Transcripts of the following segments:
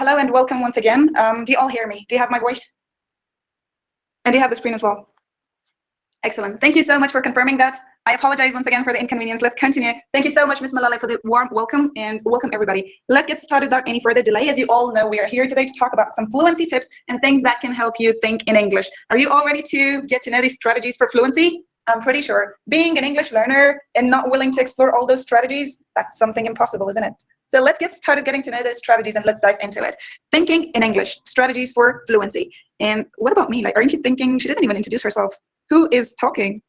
Hello and welcome once again. Do you all hear me? Do you have my voice? And do you have the screen as well? Excellent. Thank you so much for confirming that. I apologize once again for the inconvenience. Let's continue. Thank you so much, Ms. Malala, for the warm welcome, and welcome everybody. Let's get started without any further delay. As you all know, we are here today to talk about some fluency tips and things that can help you think in English. Are you all ready to get to know these strategies for fluency? I'm pretty sure being an English learner and not willing to explore all those strategies, that's something impossible, isn't it? So let's get started getting to know those strategies and let's dive into it. Thinking in English, strategies for fluency. And what about me? Like, aren't you thinking she didn't even introduce herself? Who is talking?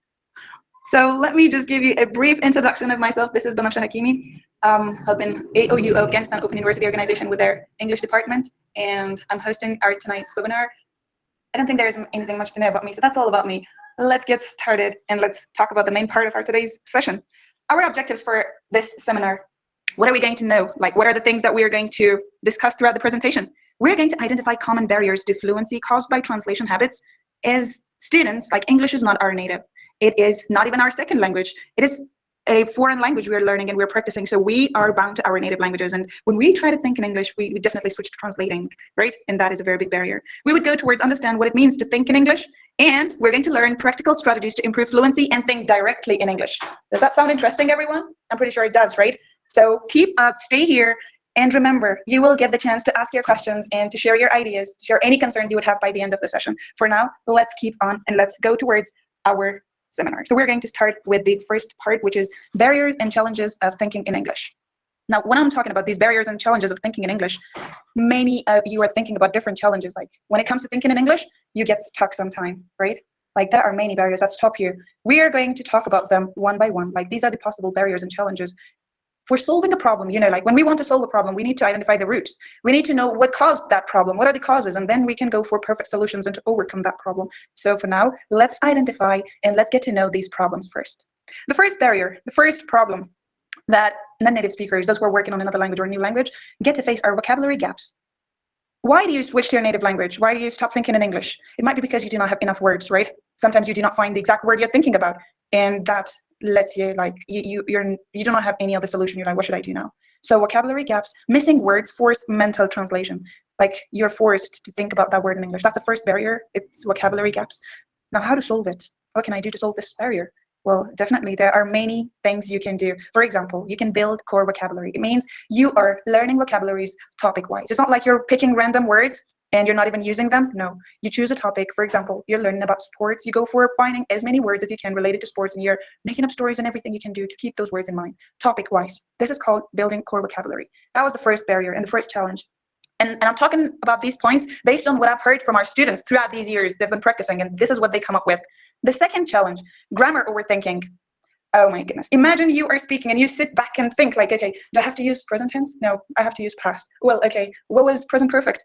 So let me just give you a brief introduction of myself. This is Hakimi. Helping AOU, Afghanistan Open University Organization, with their English department, and I'm hosting our tonight's webinar. I don't think there is anything much to know about me, so that's all about me. Let's get started and let's talk about the main part of our today's session. Our objectives for this seminar. What are we going to know? Like, what are the things that we are going to discuss throughout the presentation? We're going to identify common barriers to fluency caused by translation habits. As students, like, English is not our native. It is not even our second language. It is a foreign language we're learning and we're practicing, so we are bound to our native languages. And when we try to think in English, we definitely switch to translating, right? And that is a very big barrier. We would go towards understand what it means to think in English, and we're going to learn practical strategies to improve fluency and think directly in English. Does that sound interesting, everyone? I'm pretty sure it does, right? So keep up, stay here, and remember, you will get the chance to ask your questions and to share your ideas, to share any concerns you would have by the end of the session. For now, let's keep on and let's go towards our seminar. So we're going to start with the first part, which is barriers and challenges of thinking in English. Now, when I'm talking about these barriers and challenges of thinking in English, many of you are thinking about different challenges. Like, when it comes to thinking in English, you get stuck sometime, right? Like, there are many barriers that stop you. We are going to talk about them one by one. Like, these are the possible barriers and challenges. For solving a problem, you know, like, when we want to solve a problem, we need to identify the roots. We need to know what caused that problem, what are the causes, and then we can go for perfect solutions and to overcome that problem. So for now, let's identify and let's get to know these problems first. The first barrier, the first problem that non-native speakers, those who are working on another language or a new language, get to face are vocabulary gaps. Why do you switch to your native language? Why do you stop thinking in English? It might be because you do not have enough words, right? Sometimes you do not find the exact word you're thinking about, and that lets you, like, you do not have any other solution. You're like, what should I do now? So vocabulary gaps, missing words, force mental translation. Like, you're forced to think about that word in English. That's the first barrier. It's vocabulary gaps. Now, how to solve it? What can I do to solve this barrier? Well, definitely, there are many things you can do. For example, you can build core vocabulary. It means you are learning vocabularies topic-wise. It's not like you're picking random words and you're not even using them. No, you choose a topic. For example, you're learning about sports. You go for finding as many words as you can related to sports, and you're making up stories and everything you can do to keep those words in mind, topic-wise. This is called building core vocabulary. That was the first barrier and the first challenge. And I'm talking about these points based on what I've heard from our students throughout these years. They've been practicing, and this is what they come up with. The second challenge, grammar overthinking. Oh my goodness. Imagine you are speaking and you sit back and think, like, okay, do I have to use present tense? No, I have to use past. Well, okay, what was present perfect?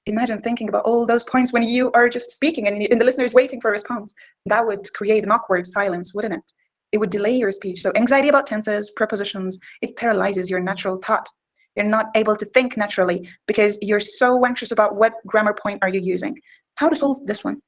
Imagine thinking about all those points when you are just speaking and the listener is waiting for a response. That would create an awkward silence, wouldn't it? It would delay your speech. So anxiety about tenses, prepositions, it paralyzes your natural thought. You're not able to think naturally because you're so anxious about what grammar point are you using. How to solve this one?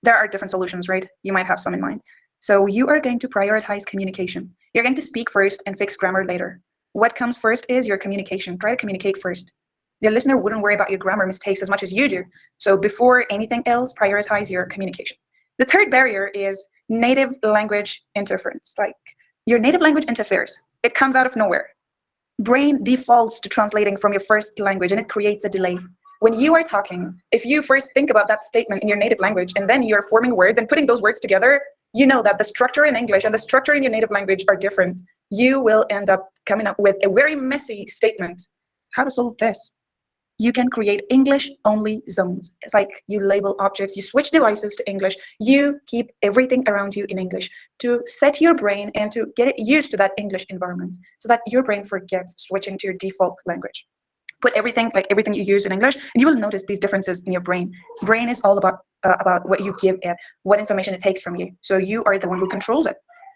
There are different solutions, right? You might have some in mind. So you are going to prioritize communication. You're going to speak first and fix grammar later. What comes first is your communication. Try to communicate first. The listener wouldn't worry about your grammar mistakes as much as you do. So before anything else, prioritize your communication. The third barrier is native language interference. Like, your native language interferes. It comes out of nowhere. Brain defaults to translating from your first language, and it creates a delay. When you are talking, if you first think about that statement in your native language and then you're forming words and putting those words together, you know that the structure in English and the structure in your native language are different. You will end up coming up with a very messy statement. How to solve this? You can create English-only zones. It's like you label objects, you switch devices to English, you keep everything around you in English to set your brain and to get it used to that English environment so that your brain forgets switching to your default language. Put everything, like everything you use in English, and you will notice these differences in your brain. Brain is all about what you give it, what information it takes from you. So you are the one who controls it.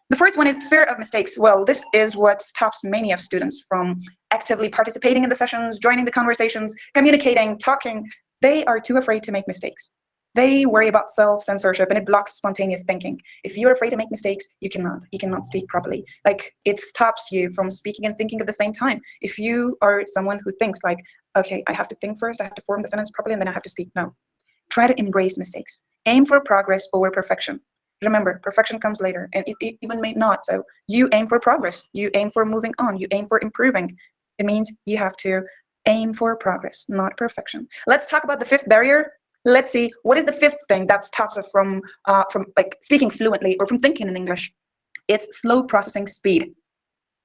The fourth one is fear of mistakes. Well, this is what stops many of students from actively participating in the sessions, joining the conversations, communicating, talking. They are too afraid to make mistakes. They worry about self-censorship, and it blocks spontaneous thinking. If you're afraid to make mistakes, you cannot speak properly. Like, it stops you from speaking and thinking at the same time. If you are someone who thinks like, okay, I have to think first, I have to form the sentence properly, and then I have to speak. No. Try to embrace mistakes. Aim for progress over perfection. Remember, perfection comes later, and it even may not. So you aim for progress. You aim for moving on. You aim for improving. It means you have to aim for progress, not perfection. Let's talk about the fifth barrier. Let's see, what is the fifth thing that stops us from like speaking fluently or from thinking in English? It's slow processing speed.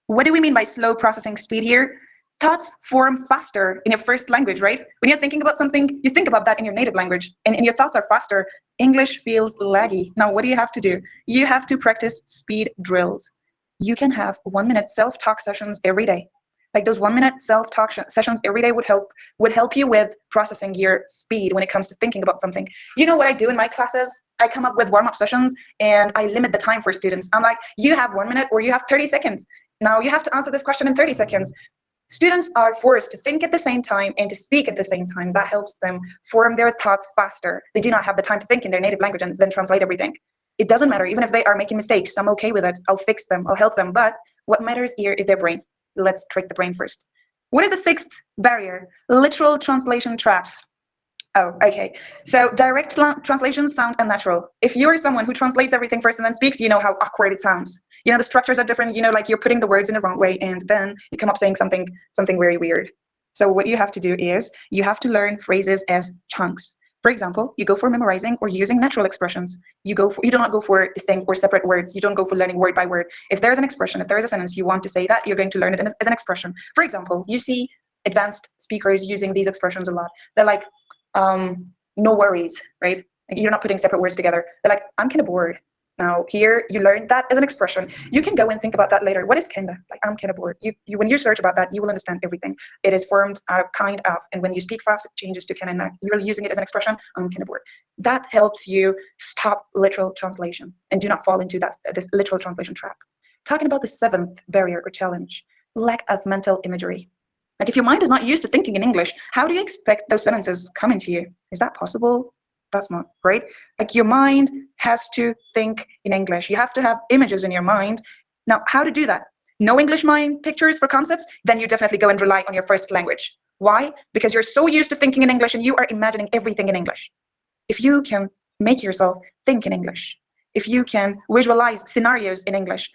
What do we mean by slow processing speed here? Thoughts form faster in your first language, right? When you're thinking about something, you think about that in your native language, and your thoughts are faster. English feels laggy. Now, what do you have to do? You have to practice speed drills. You can have 1-minute self-talk sessions every day. Like, those 1-minute self-talk sessions every day would help you with processing your speed when it comes to thinking about something. You know what I do in my classes? I come up with warm-up sessions, and I limit the time for students. I'm like, you have 1 minute or you have 30 seconds. Now you have to answer this question in 30 seconds. Students are forced to think at the same time and to speak at the same time. That helps them form their thoughts faster. They do not have the time to think in their native language and then translate everything. It doesn't matter, even if they are making mistakes, I'm okay with it. I'll fix them, I'll help them. But what matters here is their brain. Let's trick the brain first. What is the sixth barrier? Literal translation traps. Oh, okay. So direct translations sound unnatural. If you're someone who translates everything first and then speaks, you know how awkward it sounds. You know, the structures are different, you know, like you're putting the words in the wrong way, and then you come up saying something very weird. So what you have to do is you have to learn phrases as chunks. For example, you go for memorizing or using natural expressions. You do not go for distinct or separate words. You don't go for learning word by word. If there's an expression, if there is a sentence you want to say that, you're going to learn it as an expression. For example, you see advanced speakers using these expressions a lot. They're like, no worries, right? You're not putting separate words together. They're like, I'm kind of bored. Now here you learn that as an expression. You can go and think about that later. What is kinda? Like, I'm kind of bored. You when you search about that, you will understand everything. It is formed out of kind of, and when you speak fast, it changes to kind of. You're using it as an expression. I'm kind of bored. That helps you stop literal translation and do not fall into this literal translation trap. Talking about the seventh barrier or challenge, lack of mental imagery. Like, if your mind is not used to thinking in English, how do you expect those sentences coming to you? Is that possible? That's not great. Like, your mind has to think in English. You have to have images in your mind. Now, how to do that? No English mind pictures for concepts? Then you definitely go and rely on your first language. Why? Because you're so used to thinking in English and you are imagining everything in English. If you can make yourself think in English, if you can visualize scenarios in English,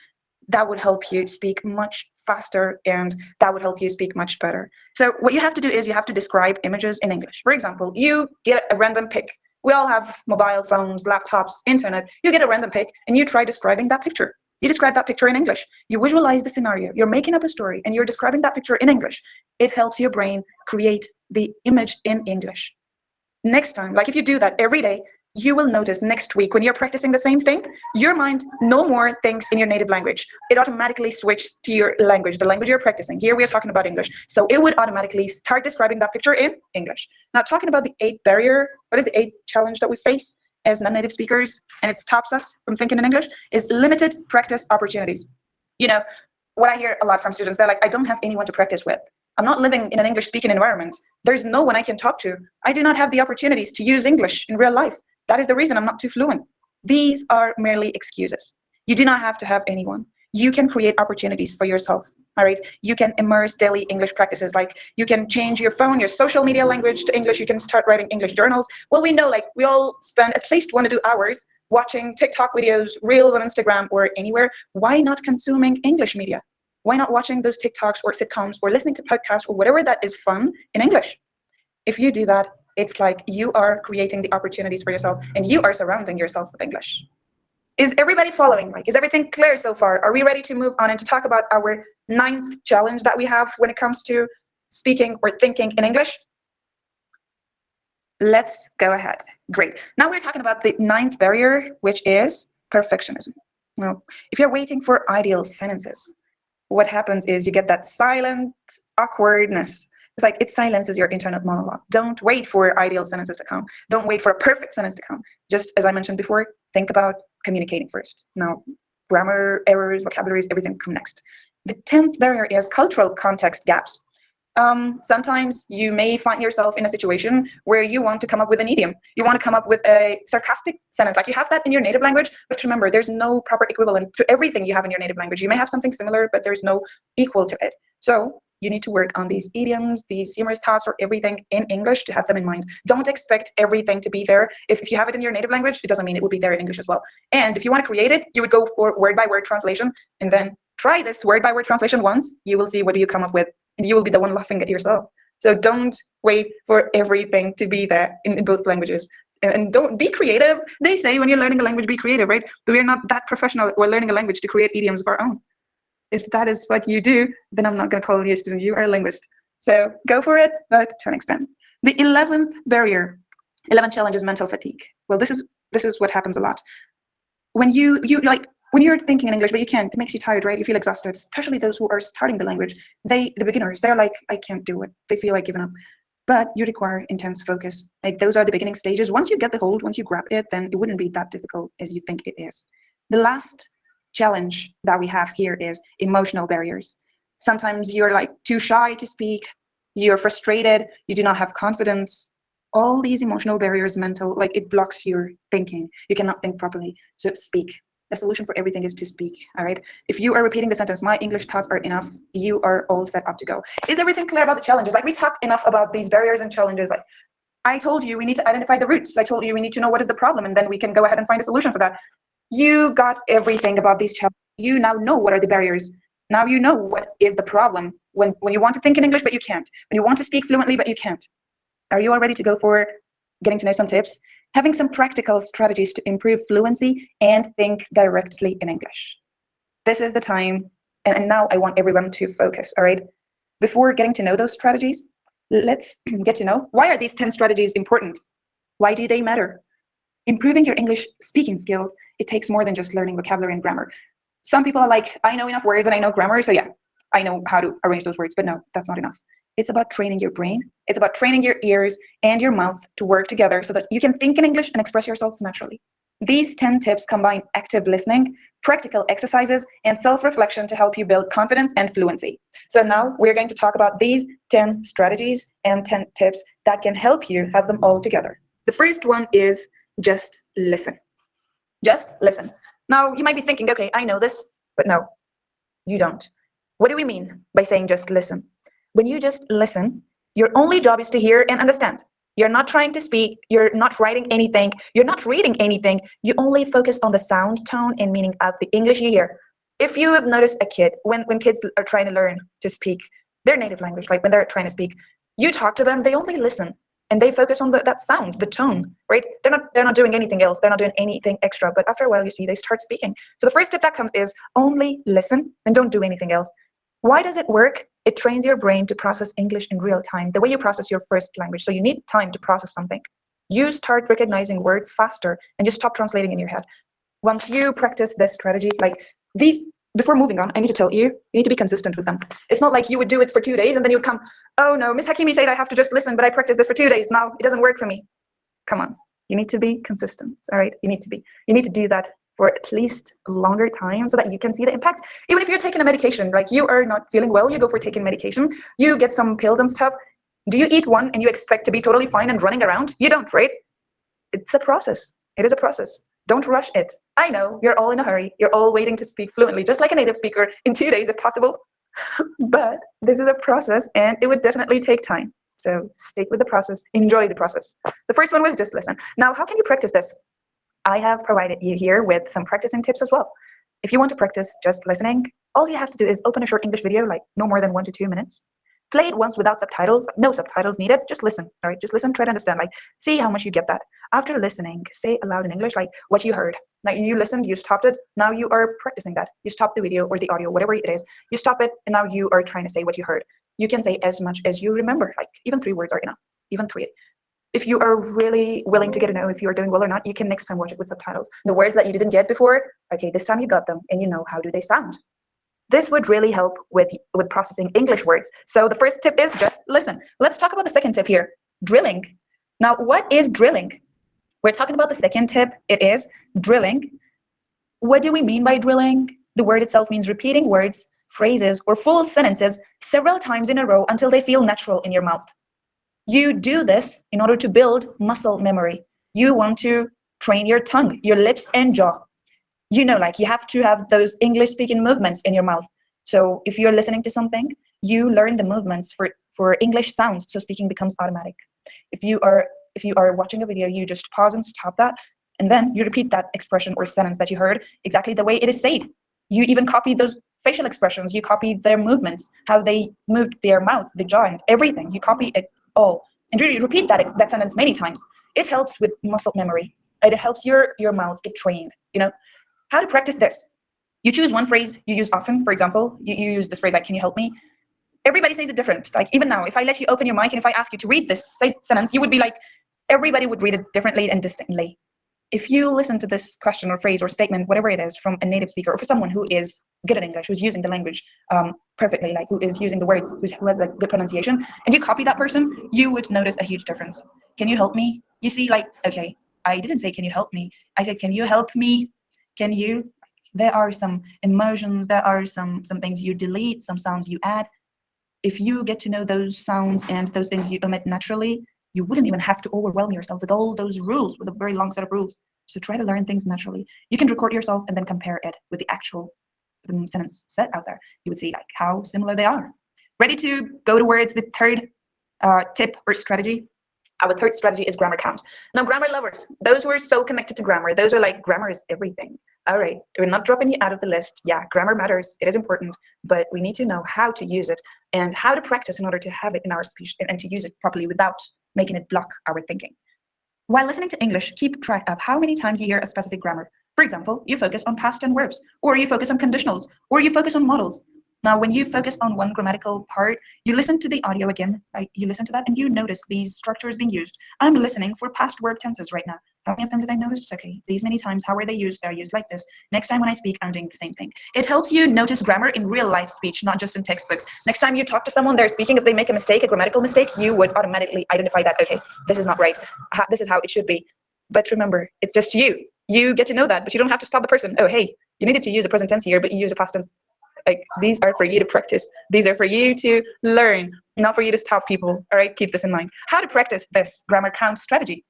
that would help you speak much faster, and that would help you speak much better. So what you have to do is you have to describe images in English. For example, you get a random pic. We all have mobile phones, laptops, internet. You get a random pic and you try describing that picture. You describe that picture in English. You visualize the scenario. You're making up a story and you're describing that picture in English. It helps your brain create the image in English. Next time, like if you do that every day, you will notice next week when you're practicing the same thing, your mind no more thinks in your native language. It automatically switches to your language, the language you're practicing. Here we are talking about English. So it would automatically start describing that picture in English. Now, talking about the eighth barrier, what is the eighth challenge that we face as non-native speakers, and it stops us from thinking in English, is limited practice opportunities. You know, what I hear a lot from students, they're like, I don't have anyone to practice with. I'm not living in an English-speaking environment. There's no one I can talk to. I do not have the opportunities to use English in real life. That is the reason I'm not too fluent. These are merely excuses. You do not have to have anyone. You can create opportunities for yourself, all right? You can immerse daily English practices. Like, you can change your phone, your social media language to English. You can start writing English journals. Well, we know, like, we all spend at least 1 to 2 hours watching TikTok videos, Reels on Instagram, or anywhere. Why not consuming English media? Why not watching those TikToks or sitcoms or listening to podcasts or whatever that is fun in English? If you do that, it's like you are creating the opportunities for yourself and you are surrounding yourself with English. Is everybody following? Like, is everything clear so far? Are we ready to move on and to talk about our 9th challenge that we have when it comes to speaking or thinking in English? Let's go ahead. Great. Now we're talking about the 9th barrier, which is perfectionism. Now, if you're waiting for ideal sentences, what happens is you get that silent awkwardness. It's like it silences your internal monologue. Don't wait for ideal sentences to come. Don't wait for a perfect sentence to come. Just as I mentioned before, think about communicating first. Now, grammar errors, vocabularies, everything come next. The 10th barrier is cultural context gaps. Sometimes you may find yourself in a situation where you want to come up with an idiom. You want to come up with a sarcastic sentence. Like, you have that in your native language, but remember, there's no proper equivalent to everything you have in your native language. You may have something similar, but there's no equal to it. So you need to work on these idioms, these humorous thoughts, or everything in English to have them in mind. Don't expect everything to be there. If you have it in your native language, it doesn't mean it will be there in English as well. And if you want to create it, you would go for word-by-word translation, and then try this word-by-word translation once. You will see what you come up with, and you will be the one laughing at yourself. So don't wait for everything to be there in both languages. And don't be creative. They say when you're learning a language, be creative, right? But we're not that professional. We're learning a language to create idioms of our own. If that is what you do, then I'm not going to call you a student. You are a linguist. So go for it, but to an extent. The 11th barrier, 11 challenge, is mental fatigue. Well, this is what happens a lot. When when you're thinking in English, but you can't, it makes you tired, right? You feel exhausted, especially those who are starting the language. The beginners, they're like, I can't do it. They feel like giving up. But you require intense focus. Like, those are the beginning stages. Once you get the hold, once you grab it, then it wouldn't be that difficult as you think it is. The last challenge that we have here is emotional barriers. Sometimes you're like too shy to speak, you're frustrated, you do not have confidence. All these emotional barriers, mental, like, it blocks your thinking. You cannot think properly. So speak. The solution for everything is to speak. All right. If you are repeating the sentence, my English thoughts are enough, you are all set up to go. Is everything clear about the challenges? Like, we talked enough about these barriers and challenges. Like, I told you we need to identify the roots. I told you we need to know what is the problem, and then we can go ahead and find a solution for that. You got everything about these challenges. You now know what are the barriers. Now you know what is the problem when you want to think in English, but you can't. When you want to speak fluently, but you can't. Are you all ready to go for getting to know some tips? Having some practical strategies to improve fluency and think directly in English. This is the time, and now I want everyone to focus, all right? Before getting to know those strategies, let's get to know, why are these 10 strategies important? Why do they matter? Improving your English speaking skills, it takes more than just learning vocabulary and grammar. Some people are like, I know enough words and I know grammar, so yeah, I know how to arrange those words, but no, that's not enough. It's about training your brain. It's about training your ears and your mouth to work together so that you can think in English and express yourself naturally. These 10 tips combine active listening, practical exercises, and self-reflection to help you build confidence and fluency. So now we're going to talk about these 10 strategies and 10 tips that can help you have them all together. The first one is just listen. Just listen. Now, you might be thinking, okay, I know this, but no, you don't. What do we mean by saying just listen? When you just listen, your only job is to hear and understand. You're not trying to speak, you're not writing anything, you're not reading anything. You only focus on the sound, tone, and meaning of the English you hear. If you have noticed a kid, when kids are trying to learn to speak their native language, like when they're trying to speak, you talk to them, they only listen. And they focus on that sound, the tone, right? They're not doing anything else. They're not doing anything extra. But after a while, you see they start speaking. So the first tip that comes is only listen and don't do anything else. Why does it work? It trains your brain to process English in real time, the way you process your first language. So you need time to process something. You start recognizing words faster and you stop translating in your head. Once you practice this strategy, like these, before moving on, I need to tell you, you need to be consistent with them. It's not like you would do it for 2 days and then you would come, oh no, Miss Hakimi said I have to just listen, but I practiced this for 2 days. Now it doesn't work for me. Come on, you need to be consistent, all right? You need to do that for at least a longer time so that you can see the impact. Even if you're taking a medication, like you are not feeling well, you go for taking medication, you get some pills and stuff. Do you eat one and you expect to be totally fine and running around? You don't, right? It's a process. It is a process. Don't rush it. I know you're all in a hurry. You're all waiting to speak fluently, just like a native speaker in 2 days if possible. But this is a process and it would definitely take time. So stick with the process, enjoy the process. The first one was just listen. Now, how can you practice this? I have provided you here with some practicing tips as well. If you want to practice just listening, all you have to do is open a short English video, like no more than 1 to 2 minutes. Play it once without subtitles, no subtitles needed, just listen, all right? Just listen, try to understand, like see how much you get that. After listening, say aloud in English, like what you heard. Like you listened, you stopped it, now you are practicing that. You stop the video or the audio, whatever it is, you stop it, and now you are trying to say what you heard. You can say as much as you remember, like even 3 words are enough, even 3. If you are really willing to get to know if you are doing well or not, you can next time watch it with subtitles. The words that you didn't get before, okay, this time you got them and you know how do they sound. This would really help with processing English words. So the first tip is just listen. Let's talk about the second tip here, drilling. Now, what is drilling? We're talking about the second tip. It is drilling. What do we mean by drilling? The word itself means repeating words phrases, or full sentences several times in a row until they feel natural in your mouth. You do this in order to build muscle memory. You want to train your tongue, your lips, and jaw. You know, like you have to have those English speaking movements in your mouth. So if you're listening to something, you learn the movements for English sounds, so speaking becomes automatic. If you are watching a video, you just pause and stop that, and then you repeat that expression or sentence that you heard exactly the way it is said. You even copy those facial expressions, you copy their movements, how they moved their mouth, the jaw, and everything. You copy it all, and really repeat that sentence many times. It helps with muscle memory. It helps your mouth get trained. You know how to practice this. You choose one phrase you use often. For example, you use this phrase like, can you help me? Everybody says it different. Like even now, if I let you open your mic and if I ask you to read this sentence, you would be like, everybody would read it differently and distinctly. If you listen to this question or phrase or statement, whatever it is, from a native speaker or for someone who is good at English, who's using the language perfectly, like who is using the words, who has a good pronunciation, and you copy that person, you would notice a huge difference. Can you help me? You see, like, okay, I didn't say, can you help me? I said, can you help me? Can you? There are some emotions, there are some things you delete, some sounds you add. If you get to know those sounds and those things you omit naturally, you wouldn't even have to overwhelm yourself with all those rules, with a very long set of rules. So try to learn things naturally. You can record yourself and then compare it with the actual sentence set out there. You would see like how similar they are. Ready to go towards the third tip or strategy? Our third strategy is grammar count. Now, grammar lovers, those who are so connected to grammar, those are like, grammar is everything. All right, we're not dropping you out of the list. Yeah, grammar matters, it is important, but we need to know how to use it and how to practice in order to have it in our speech and to use it properly without making it block our thinking. While listening to English, keep track of how many times you hear a specific grammar. For example, you focus on past tense verbs, or you focus on conditionals, or you focus on modals. Now, when you focus on one grammatical part, you listen to the audio again, right? You listen to that and you notice these structures being used. I'm listening for past verb tenses right now. How many of them did I notice? Okay, these many times, how are they used? They're used like this. Next time when I speak, I'm doing the same thing. It helps you notice grammar in real life speech, not just in textbooks. Next time you talk to someone, they're speaking, if they make a mistake, a grammatical mistake, you would automatically identify that, okay, this is not right. This is how it should be. But remember, it's just you. You get to know that, but you don't have to stop the person. Oh, hey, you needed to use a present tense here, but you use a past tense. Like, these are for you to practice. These are for you to learn, not for you to stop people. All right, keep this in mind. How to practice this grammar count strategy.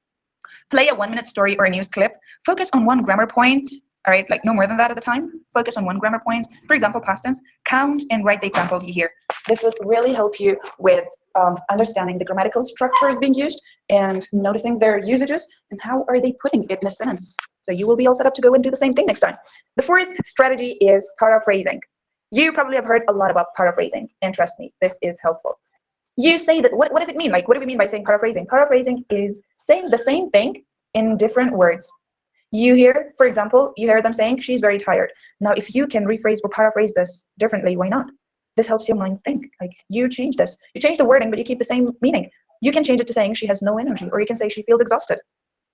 Play a 1-minute story or a news clip. Focus on one grammar point. All right, like no more than that at a time. Focus on one grammar point. For example, past tense. Count and write the examples you hear. This will really help you with understanding the grammatical structures being used and noticing their usages and how are they putting it in a sentence. So you will be all set up to go and do the same thing next time. The fourth strategy is paraphrasing. You probably have heard a lot about paraphrasing, and trust me, this is helpful. You say that, what does it mean? Like, what do we mean by saying paraphrasing? Paraphrasing is saying the same thing in different words. You hear, for example, you hear them saying, she's very tired. Now, if you can rephrase or paraphrase this differently, why not? This helps your mind think. Like, you change this. You change the wording, but you keep the same meaning. You can change it to saying she has no energy, or you can say she feels exhausted.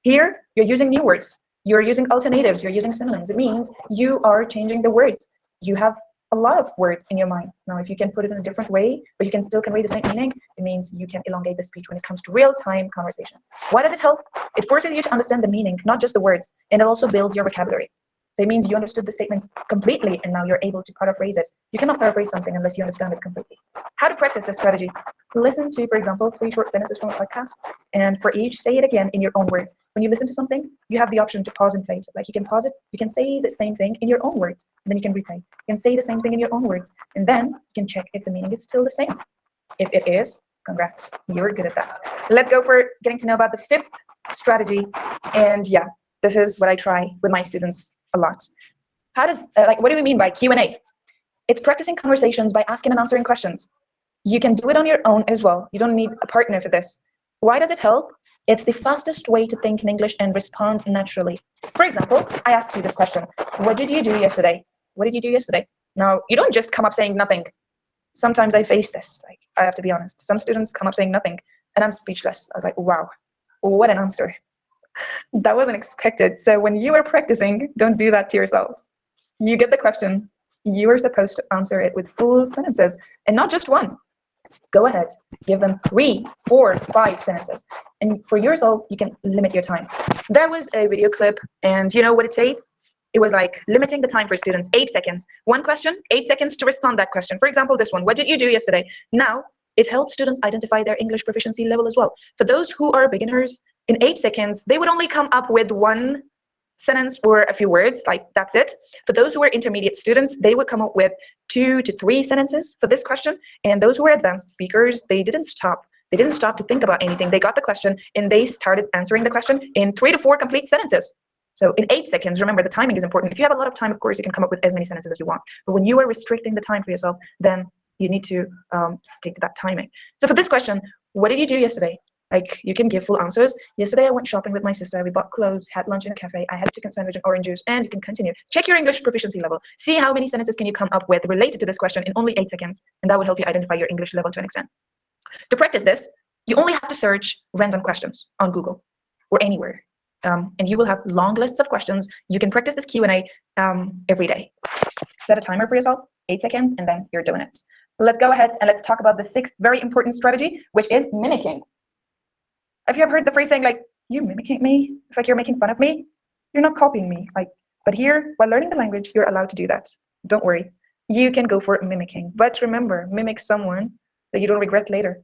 Here, you're using new words. You're using alternatives. You're using synonyms. It means you are changing the words. You have a lot of words in your mind. Now, if you can put it in a different way, but you can still convey the same meaning, it means you can elongate the speech when it comes to real-time conversation. Why does it help? It forces you to understand the meaning, not just the words, and it also builds your vocabulary. So it means you understood the statement completely, and now you're able to paraphrase it. You cannot paraphrase something unless you understand it completely. How to practice this strategy? Listen to, for example, 3 short sentences from a podcast, and for each, say it again in your own words. When you listen to something, you have the option to pause and play. So, like, you can pause it, you can say the same thing in your own words, and then you can replay. You can say the same thing in your own words, and then you can check if the meaning is still the same. If it is, congrats, you're good at that. Let's go for getting to know about the 5th strategy, and yeah, this is what I try with my students a lot. How does, what do we mean by Q&A? It's practicing conversations by asking and answering questions. You can do it on your own as well. You don't need a partner for this. Why does it help? It's the fastest way to think in English and respond naturally. For example, I asked you this question. What did you do yesterday? What did you do yesterday? Now, you don't just come up saying nothing. Sometimes I face this. Like, I have to be honest. Some students come up saying nothing, and I'm speechless. I was like, wow, what an answer. That wasn't expected. So when you are practicing, don't do that to yourself. You get the question. You are supposed to answer it with full sentences, and not just one. Go ahead, give them 3, 4, 5 sentences. And for yourself, you can limit your time. There was a video clip, and you know what it said? it was like limiting the time for students, 8 seconds. One question, 8 seconds to respond that question. For example, this one, what did you do yesterday? Now, it helps students identify their English proficiency level as well. For those who are beginners, in 8 seconds, they would only come up with one sentence or a few words, like that's it. For those who are intermediate students, they would come up with 2 to 3 sentences for this question. And those who are advanced speakers, they didn't stop. They didn't stop to think about anything. They got the question and they started answering the question in 3 to 4 complete sentences. So in 8 seconds, remember the timing is important. If you have a lot of time, of course, you can come up with as many sentences as you want. But when you are restricting the time for yourself, then you need to stick to that timing. So for this question, what did you do yesterday? Like, you can give full answers. Yesterday, I went shopping with my sister. We bought clothes, had lunch in a cafe. I had a chicken sandwich and orange juice, and you can continue. Check your English proficiency level. See how many sentences can you come up with related to this question in only 8 seconds, and that would help you identify your English level to an extent. To practice this, you only have to search random questions on Google or anywhere, and you will have long lists of questions. You can practice this Q&A every day. Set a timer for yourself, 8 seconds, and then you're doing it. Let's go ahead and let's talk about the 6th very important strategy, which is mimicking. Have you ever heard the phrase saying like, you mimicking me? It's like you're making fun of me. You're not copying me. Like, but here, while learning the language, you're allowed to do that. Don't worry. You can go for mimicking. But remember, mimic someone that you don't regret later.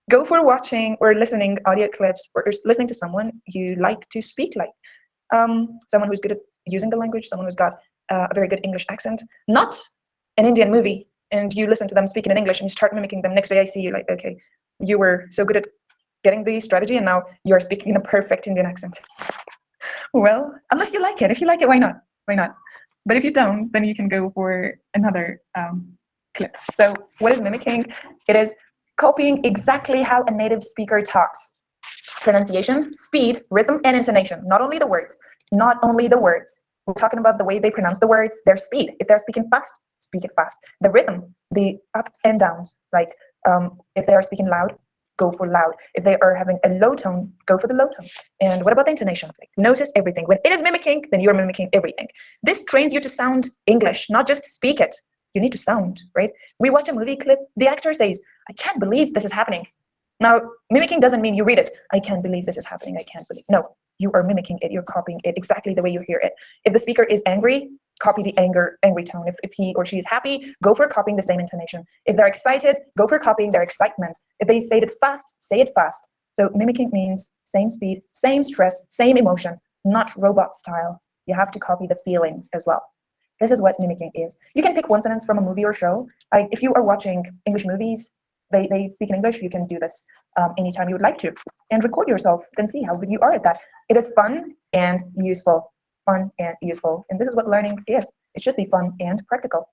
Go for watching or listening audio clips or listening to someone you like to speak like. Someone who's good at using the language, someone who's got a very good English accent. Not an Indian movie and you listen to them speaking in English and you start mimicking them. Next day I see you like, okay, you were so good at getting the strategy and now you're speaking in a perfect Indian accent. Well, unless you like it. If you like it, why not? Why not? But if you don't, then you can go for another clip. So what is mimicking? It is copying exactly how a native speaker talks. Pronunciation, speed, rhythm, and intonation. Not only the words. Not only the words. We're talking about the way they pronounce the words, their speed. If they're speaking fast, speak it fast. The rhythm, the ups and downs. Like if they are speaking loud, go for loud. If they are having a low tone, go for the low tone. And what about the intonation? Like, notice everything. When it is mimicking, then you're mimicking everything. This trains you to sound English, not just speak it. You need to sound, right? We watch a movie clip, the actor says, I can't believe this is happening. Now, mimicking doesn't mean you read it. I can't believe this is happening. I can't believe. No, you are mimicking it. You're copying it exactly the way you hear it. If the speaker is angry, copy the angry tone. If he or she is happy, go for copying the same intonation. If they're excited, go for copying their excitement. If they say it fast, say it fast. So mimicking means same speed, same stress, same emotion, not robot style. You have to copy the feelings as well. This is what mimicking is. You can pick one sentence from a movie or show. Like if you are watching English movies, they speak in English, you can do this anytime you would like to. And record yourself, then see how good you are at that. It is fun and useful. Fun and useful. And this is what learning is. It should be fun and practical.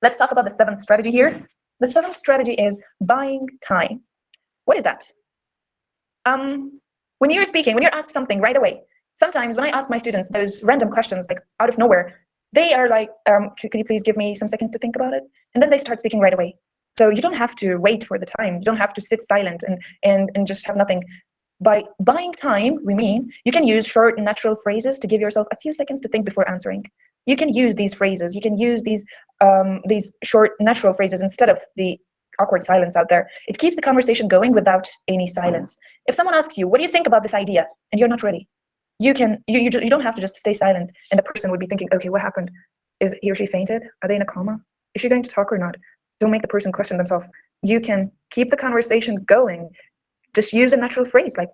Let's talk about the 7th strategy here. The 7th strategy is buying time. What is that? When you're speaking, when you're asked something right away, sometimes when I ask my students those random questions, like out of nowhere, they are like, could you please give me some seconds to think about it? And then they start speaking right away. So you don't have to wait for the time. You don't have to sit silent and just have nothing. By buying time, we mean you can use short, natural phrases to give yourself a few seconds to think before answering. You can use these phrases. You can use these short, natural phrases instead of the awkward silence out there. It keeps the conversation going without any silence. If someone asks you, what do you think about this idea? And you're not ready, you don't have to just stay silent. And the person would be thinking, okay, what happened? Is he or she fainted? Are they in a coma? Is she going to talk or not? Don't make the person question themselves. You can keep the conversation going. Just use a natural phrase like,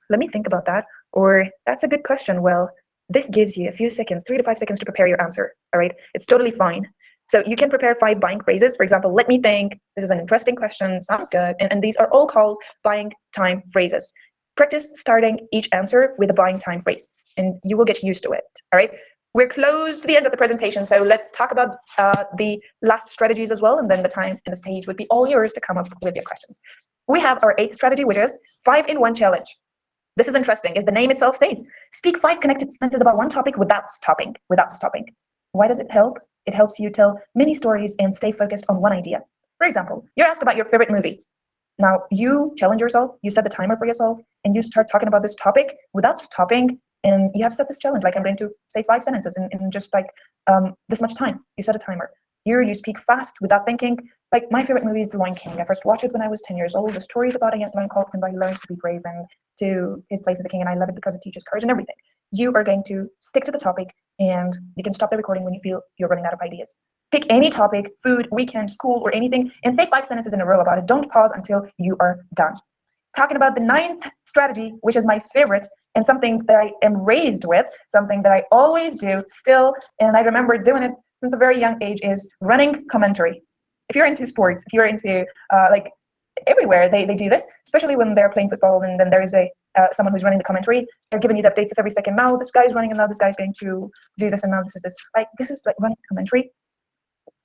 let me think about that. Or that's a good question. Well, this gives you a few seconds, 3 to 5 seconds to prepare your answer. All right. It's totally fine. So you can prepare 5 buying phrases. For example, let me think. This is an interesting question. Sounds good. And these are all called buying time phrases. Practice starting each answer with a buying time phrase, and you will get used to it. All right. We're close to the end of the presentation, so let's talk about the last strategies as well, and then the time and the stage would be all yours to come up with your questions. We have our 8th strategy, which is 5-in-1 challenge. This is interesting, as the name itself says. Speak 5 connected sentences about one topic without stopping. Why does it help? It helps you tell many stories and stay focused on one idea. For example, you're asked about your favorite movie. Now, you challenge yourself, you set the timer for yourself, and you start talking about this topic without stopping. And you have set this challenge, like I'm going to say 5 sentences in just like this much time. You set a timer. Here you speak fast without thinking. Like my favorite movie is The Lion King. I first watched it when I was 10 years old. The story is about a young man called Simba. He learns to be brave and to his place as a king, and I love it because it teaches courage and everything. you are going to stick to the topic, and you can stop the recording when you feel you're running out of ideas. Pick any topic, food, weekend, school, or anything, and say 5 sentences in a row about it. Don't pause until you are done. Talking about the 9th strategy, which is my favorite and something that I am raised with, something that I always do still, and I remember doing it since a very young age, is running commentary. If you're into sports, if you're into like everywhere, they do this, especially when they're playing football, and then there is a someone who's running the commentary. They're giving you the updates of every second. Now this guy's running, and now this guy's going to do this, and now this is this. Like, this is like running commentary.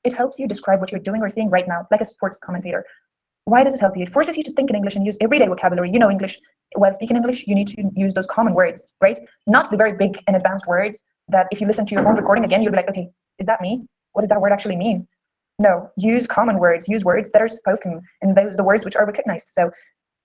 It helps you describe what you're doing or seeing right now, like a sports commentator. Why does it help you? It forces you to think in English and use everyday vocabulary. You know English. While speaking English, you need to use those common words, right? Not the very big and advanced words that if you listen to your own recording again, you'll be like, okay, is that me? What does that word actually mean? No, use common words. Use words that are spoken, and those are the words which are recognized. So,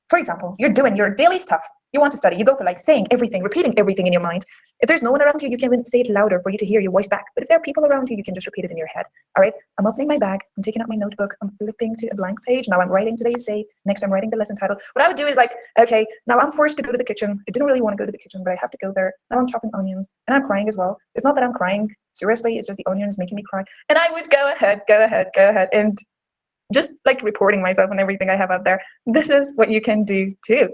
for example, you're doing your daily stuff. You want to study. You go for like saying everything, repeating everything in your mind. If there's no one around you, you can say it louder for you to hear your voice back. But if there are people around you, you can just repeat it in your head. All right, I'm opening my bag. I'm taking out my notebook. I'm flipping to a blank page. Now I'm writing today's date. Next, I'm writing the lesson title. What I would do is like, okay, now I'm forced to go to the kitchen. I didn't really want to go to the kitchen, but I have to go there. Now I'm chopping onions, and I'm crying as well. It's not that I'm crying. Seriously, it's just the onions making me cry. And I would go ahead, and just like reporting myself and everything I have out there. This is what you can do too.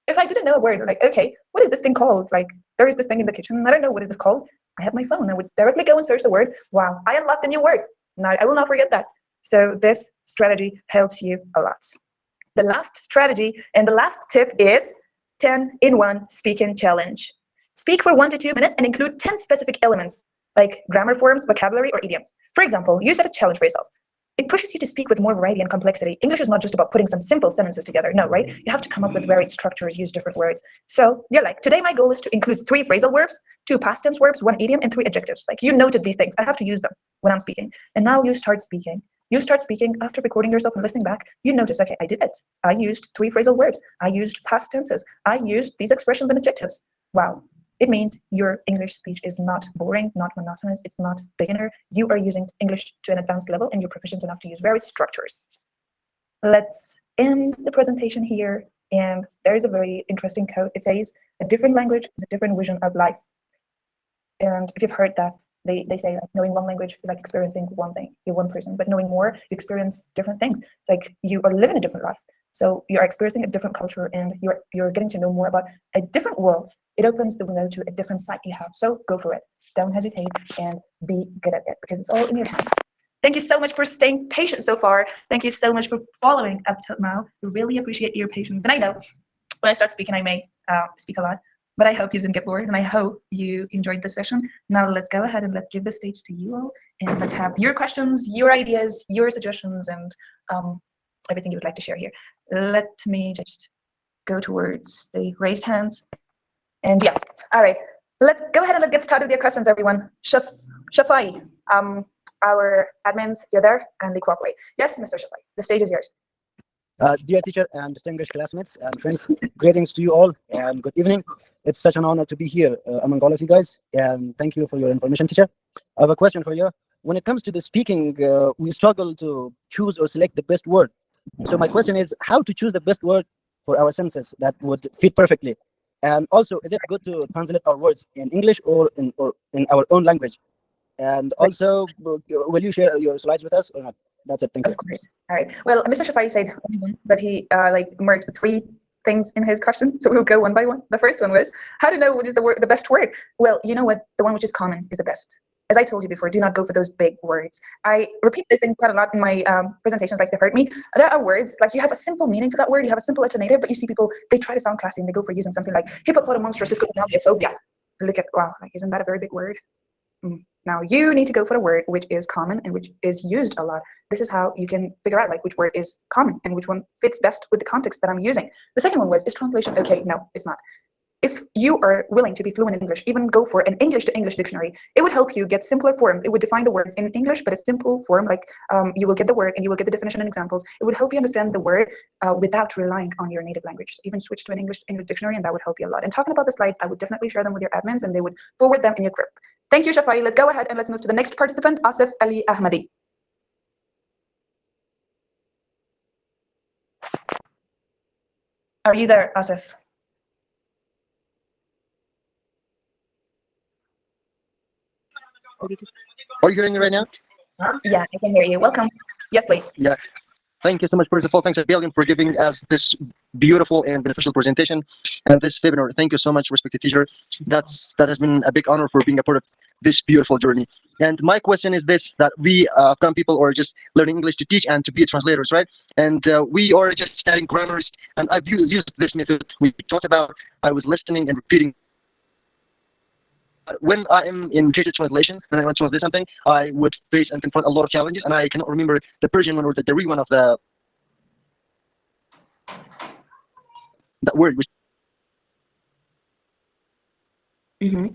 If I didn't know a word, like, okay, what is this thing called? Like, there is this thing in the kitchen. I don't know what is this called. I have my phone. I would directly go and search the word. Wow, I unlocked a new word. Now I will not forget that. So this strategy helps you a lot. The last strategy and the last tip is 10 in 1 speaking challenge. Speak for 1 to 2 minutes and include 10 specific elements like grammar forms, vocabulary, or idioms. For example, you set a challenge for yourself. It pushes you to speak with more variety and complexity. English is not just about putting some simple sentences together. No, right? You have to come up with varied structures, use different words. So you're like, today my goal is to include 3 phrasal verbs, 2 past tense verbs, 1 idiom, and 3 adjectives. Like, you noted these things. I have to use them when I'm speaking. And now you start speaking. You start speaking after recording yourself and listening back. You notice, okay, I did it. I used 3 phrasal verbs. I used past tenses. I used these expressions and adjectives. Wow. It means your English speech is not boring, not monotonous, it's not beginner. You are using English to an advanced level, and you're proficient enough to use varied structures. Let's end the presentation here. And there is a very interesting quote. It says, a different language is a different vision of life. And if you've heard that, they say like knowing one language is like experiencing one thing. You're one person, but knowing more, you experience different things. It's like you are living a different life. So you are experiencing a different culture, and you're getting to know more about a different world. It opens the window to a different side you have. So go for it. Don't hesitate and be good at it, because it's all in your hands. Thank you so much for staying patient so far. Thank you so much for following up till now. We really appreciate your patience. And I know when I start speaking, I may speak a lot, but I hope you didn't get bored, and I hope you enjoyed the session. Now let's go ahead and let's give the stage to you all, and let's have your questions, your ideas, your suggestions, and everything you would like to share here. Let me just go towards the raised hands. And yeah, all right. Let's go ahead and let's get started with your questions, everyone. Shafai, our admins, you're there, kindly cooperate. Yes, Mr. Shafai, the stage is yours. Dear teacher and distinguished classmates and friends, greetings to you all and good evening. It's such an honor to be here among all of you guys, and thank you for your information, teacher. I have a question for you. When it comes to the speaking, we struggle to choose or select the best word. So my question is how to choose the best word for our sentences that would fit perfectly. And also, is it good to translate our words in English or in our own language? And also, will you share your slides with us or not? That's it. Thank you. Of course. All right. Well, Mr. Shafai said that he like merged 3 things in his question, so we'll go one by one. The first one was how to know what is the best word. Well, you know what? The one which is common is the best. As I told you before, do not go for those big words. I repeat this thing quite a lot in my presentations, like they've heard me. There are words, like you have a simple meaning for that word, you have a simple alternative, but you see people, they try to sound classy and they go for using something like hippopotamonstrosiscophobia. Look at, wow, like isn't that a very big word? Now you need to go for a word which is common and which is used a lot. This is how you can figure out like which word is common and which one fits best with the context that I'm using. The second one was, is translation okay? No, it's not. If you are willing to be fluent in English, even go for an English to English dictionary. It would help you get simpler forms. It would define the words in English, but a simple form, like you will get the word and you will get the definition and examples. It would help you understand the word without relying on your native language. So even switch to an English dictionary, and that would help you a lot. And talking about the slides, I would definitely share them with your admins, and they would forward them in your group. Thank you, Shafai. Let's go ahead and let's move to the next participant, Asif Ali Ahmadi. Are you there, Asif? Are you hearing me right now? Yeah, I can hear you. Welcome. Yes, please. Yeah. Thank you so much. First of all, thanks a billion for giving us this beautiful and beneficial presentation and this webinar. Thank you so much, respected teacher. That has been a big honor for being a part of this beautiful journey. And my question is this: that we Afghan people are just learning English to teach and to be translators, right? And we are just studying grammars. And I've used this method we talked about. I was listening and repeating. When I am in teacher translation, when I want to translate something, I would face and confront a lot of challenges, and I cannot remember the Persian one or the Dari one of that word. Mm-hmm.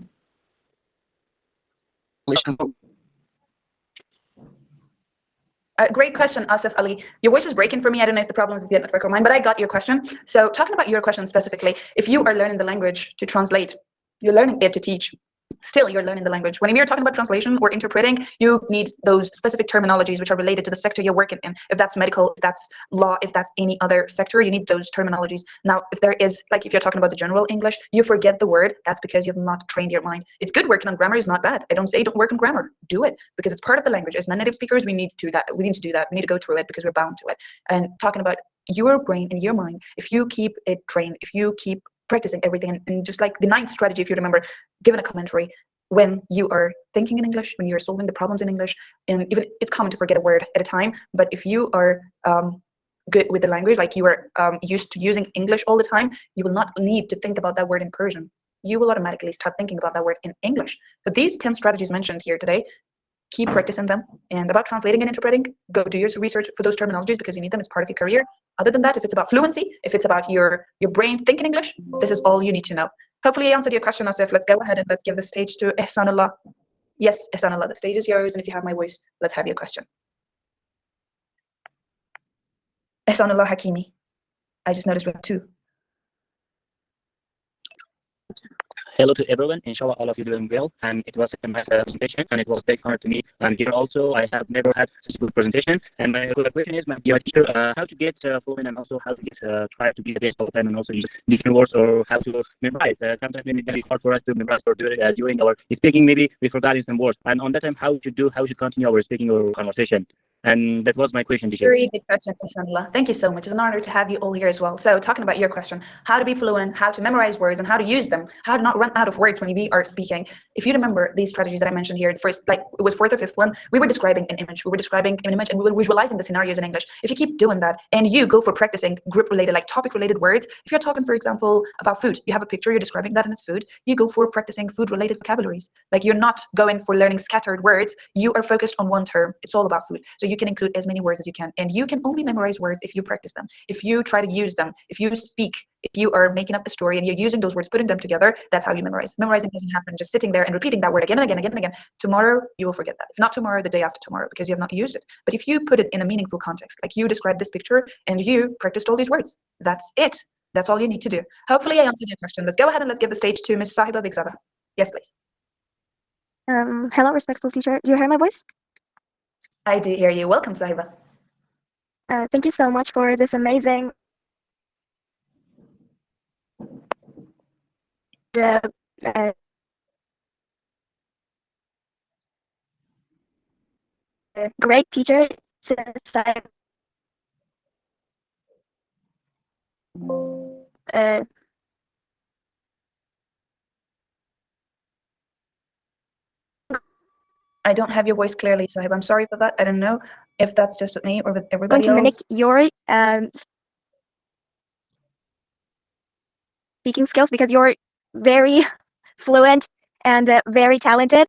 Great question, Asif Ali. Your voice is breaking for me. I don't know if the problem is with the network or mine, but I got your question. So talking about your question specifically, if you are learning the language to translate, you're learning it to teach. Still, you're learning the language. When you're talking about translation or interpreting, you need those specific terminologies which are related to the sector you're working in. If that's medical, if that's law, if that's any other sector, you need those terminologies. Now, if there is, like if you're talking about the general English, you forget the word, that's because you've not trained your mind. It's good working on grammar is not bad. I don't say don't work on grammar. Do it because it's part of the language. As non-native speakers, we need to do that. We need to do that. We need to go through it because we're bound to it. And talking about your brain and your mind, if you keep it trained, if you keep practicing everything, and just like the ninth strategy, if you remember, given a commentary, when you are thinking in English, when you're solving the problems in English, and even it's common to forget a word at a time, but if you are good with the language, like you are used to using English all the time, you will not need to think about that word in Persian. You will automatically start thinking about that word in English. But these 10 strategies mentioned here today, keep practicing them. And about translating and interpreting, go do your research for those terminologies because you need them as part of your career. Other than that, if it's about fluency, if it's about your brain thinking English, this is all you need to know. Hopefully I answered your question, Asif. Let's go ahead and let's give the stage to Ihsanullah. Yes, Ihsanullah, the stage is yours. And if you have my voice, let's have your question. Ihsanullah Hakimi. I just noticed we have two. Hello to everyone. Inshallah, all of you doing well. And it was a nice presentation, and it was a big honor to me. And here also, I have never had such a good presentation. And my question is, my dear teacher, how to get fluent, and also how to get try to be the best all the time, and also use different words, or how to memorize. Sometimes maybe it's very hard for us to memorize for during our speaking. Maybe we forgot some words. And on that time, how to continue our speaking or conversation. And that was my question, teacher. Very good question, Ihsanullah. Thank you so much. It's an honor to have you all here as well. So talking about your question, how to be fluent, how to memorize words, and how to use them, how to not run out of words when we are speaking. If you remember these strategies that I mentioned here, the first, like it was fourth or fifth one, we were describing an image. We were describing an image and we were visualizing the scenarios in English. If you keep doing that and you go for practicing group-related, like topic-related words, if you're talking, for example, about food, you have a picture, you're describing that and it's food, you go for practicing food-related vocabularies. Like you're not going for learning scattered words, you are focused on one term. It's all about food. So you can include as many words as you can, and you can only memorize words if you practice them, if you try to use them, if you speak, if you are making up a story and you're using those words, putting them together, that's how you memorize. Memorizing doesn't happen just sitting there and repeating that word again and again and again and again. Tomorrow you will forget that. If not tomorrow, the day after tomorrow, because you have not used it. But if you put it in a meaningful context, like you described this picture and you practiced all these words, that's it. That's all you need to do. Hopefully I answered your question. Let's go ahead and let's give the stage to Ms. Sahiba Bigzada. Yes, please. Hello, respectful teacher. Do you hear my voice? I do hear you. Welcome, Sahiba. Thank you so much for this amazing great teacher. I don't have your voice clearly, Sahib. I'm sorry for that. I don't know if that's just with me or with everybody going to else. mimic your speaking skills because you're very fluent and very talented.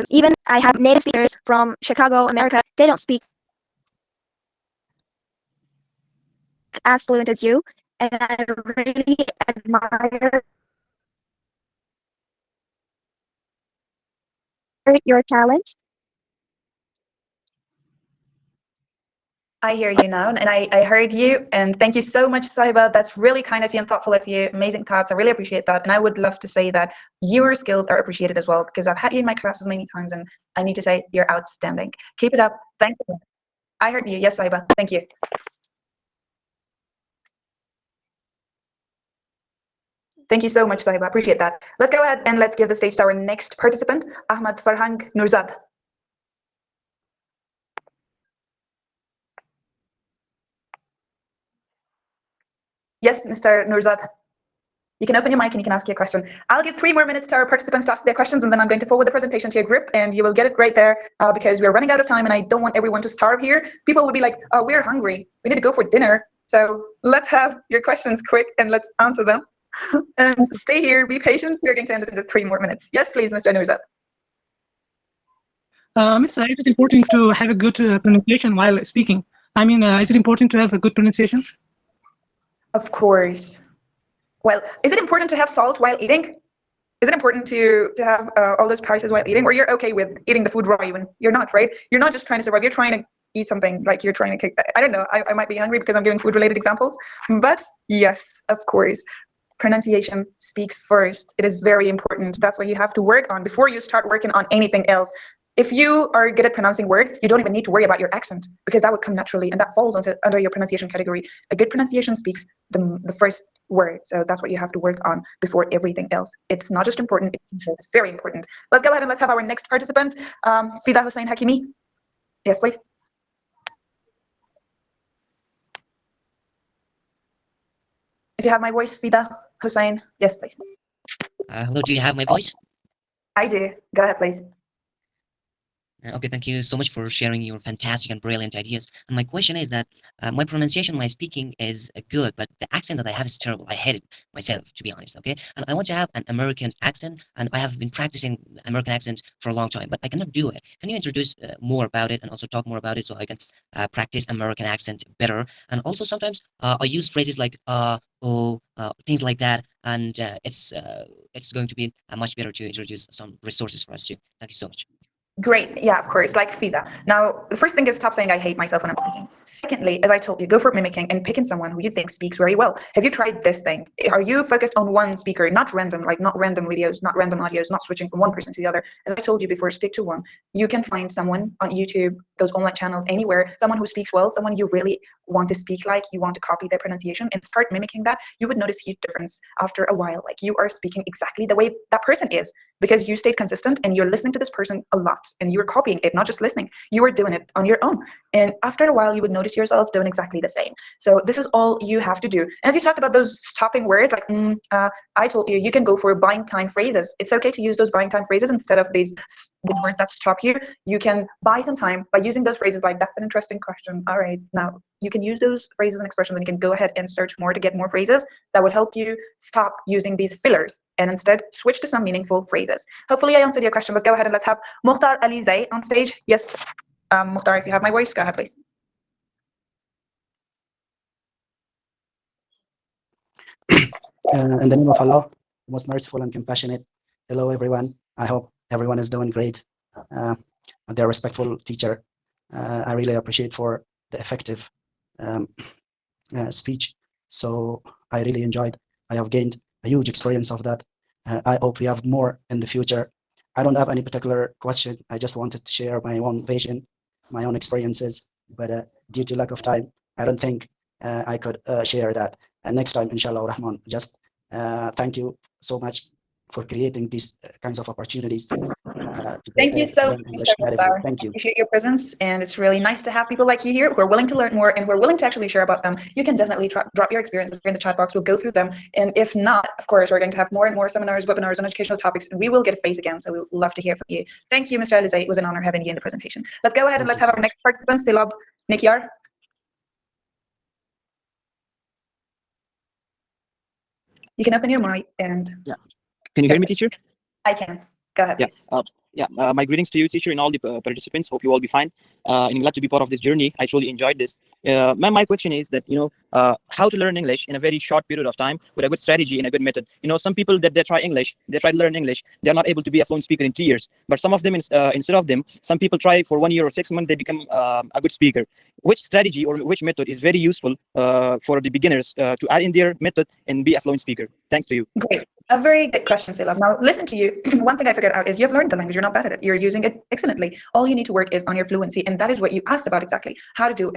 Even I have native speakers from Chicago, America. They don't speak as fluent as you, and I really admire your talent. I hear you now, and I heard you, and thank you so much, Sahiba. That's really kind of you and thoughtful of you. Amazing thoughts. I really appreciate that, and I would love to say that your skills are appreciated as well, because I've had you in my classes many times, and I need to say you're outstanding. Keep it up. Thanks again. I heard you. Yes, Sahiba. Thank you. Thank you so much, Sahiba. Appreciate that. Let's go ahead and let's give the stage to our next participant, Ahmad Farhang Nurzad. Yes, Mr. Nurzad. You can open your mic and you can ask your question. I'll give 3 more minutes to our participants to ask their questions, and then I'm going to forward the presentation to your group, and you will get it right there because we're running out of time, and I don't want everyone to starve here. People will be like, oh, we're hungry. We need to go for dinner. So let's have your questions quick and let's answer them. And stay here, be patient. We're going to end it in just 3 more minutes. Yes, please, Mr. Nurzad. Miss, is it important to have a good pronunciation while speaking? I mean, is it important to have a good pronunciation? Of course. Well, is it important to have salt while eating? Is it important to have all those spices while eating, or you're okay with eating the food raw even? You're not, right? You're not just trying to survive. You're trying to eat something, like you're trying to cook. I don't know. I might be hungry because I'm giving food-related examples. But yes, of course, pronunciation speaks first. It is very important. That's what you have to work on before you start working on anything else. If you are good at pronouncing words, you don't even need to worry about your accent because that would come naturally, and that falls under your pronunciation category. A good pronunciation speaks the first word, so that's what you have to work on before everything else. It's not just important, it's very important. Let's go ahead and let's have our next participant, Fida Hussein Hakimi. Yes, please. If you have my voice, Fida Hussein, yes, please. Hello, do you have my voice? I do. Go ahead, please. Okay, thank you so much for sharing your fantastic and brilliant ideas. And my question is that my pronunciation, my speaking is good, but the accent that I have is terrible. I hate it myself, to be honest, okay? And I want to have an American accent, and I have been practicing American accent for a long time, but I cannot do it. Can you introduce more about it and also talk more about it so I can practice American accent better? And also sometimes I use phrases like oh, things like that, and it's going to be much better to introduce some resources for us too. Thank you so much. Great. Yeah, of course, like Fida. Now, the first thing is stop saying I hate myself when I'm speaking. Secondly, as I told you, go for mimicking and picking someone who you think speaks very well. Have you tried this thing? Are you focused on one speaker, not random, like not random videos, not random audios, not switching from one person to the other? As I told you before, stick to one. You can find someone on YouTube, those online channels, anywhere, someone who speaks well, someone you really want to speak like, you want to copy their pronunciation and start mimicking that. You would notice a huge difference after a while. Like you are speaking exactly the way that person is because you stayed consistent and you're listening to this person a lot and you're copying it, not just listening. You were doing it on your own. And after a while, you would notice yourself doing exactly the same. So this is all you have to do. As you talked about those stopping words, like I told you, you can go for buying time phrases. It's okay to use those buying time phrases instead of these words that stop you. You can buy some time by using those phrases like, that's an interesting question. All right, now you can use those phrases and expressions and you can go ahead and search more to get more phrases that would help you stop using these fillers and instead switch to some meaningful phrases. Hopefully I answered your question. Let's go ahead and let's have Mukhtar Alizay on stage. Yes, Mukhtar, if you have my voice, go ahead, please. In the name of Allah, most merciful and compassionate. Hello, everyone. I hope everyone is doing great. Their respectful teacher. I really appreciate for the effective speech. So I really enjoyed. I have gained a huge experience of that. I hope we have more in the future. I don't have any particular question. I just wanted to share my own vision, my own experiences, but due to lack of time, I don't think I could share that. And next time, inshallah rahman, just thank you so much for creating these kinds of opportunities. Thank you so much, Mr. Mukhtar. Thank you. Appreciate your presence, and it's really nice to have people like you here who are willing to learn more and who are willing to actually share about them. You can definitely drop your experiences in the chat box. We'll go through them, and if not, of course, we're going to have more and more seminars, webinars on educational topics, and we will get a face again, so we'd love to hear from you. Thank you, Mr. Alizay. It was an honor having you in the presentation. Let's go ahead and let's have our next participant, Silab Nikyar. You can open your mic and... Yeah. Can you hear me, teacher? I can. Go ahead, please. My greetings to you, teacher, and all the participants. Hope you all be fine. And glad to be part of this journey. I truly enjoyed this. My question is that, how to learn English in a very short period of time with a good strategy and a good method. Some people that they try to learn English, they're not able to be a fluent speaker in 3 years. But some of them, instead of them, some people try for 1 year or 6 months, they become a good speaker. Which strategy or which method is very useful for the beginners to add in their method and be a fluent speaker? Thanks to you. Great. A very good question, Sailab. Now, listen to you. One thing I figured out is you have learned the language. You're not bad at it. You're using it excellently. All you need to work is on your fluency, and that is what you asked about exactly. How to do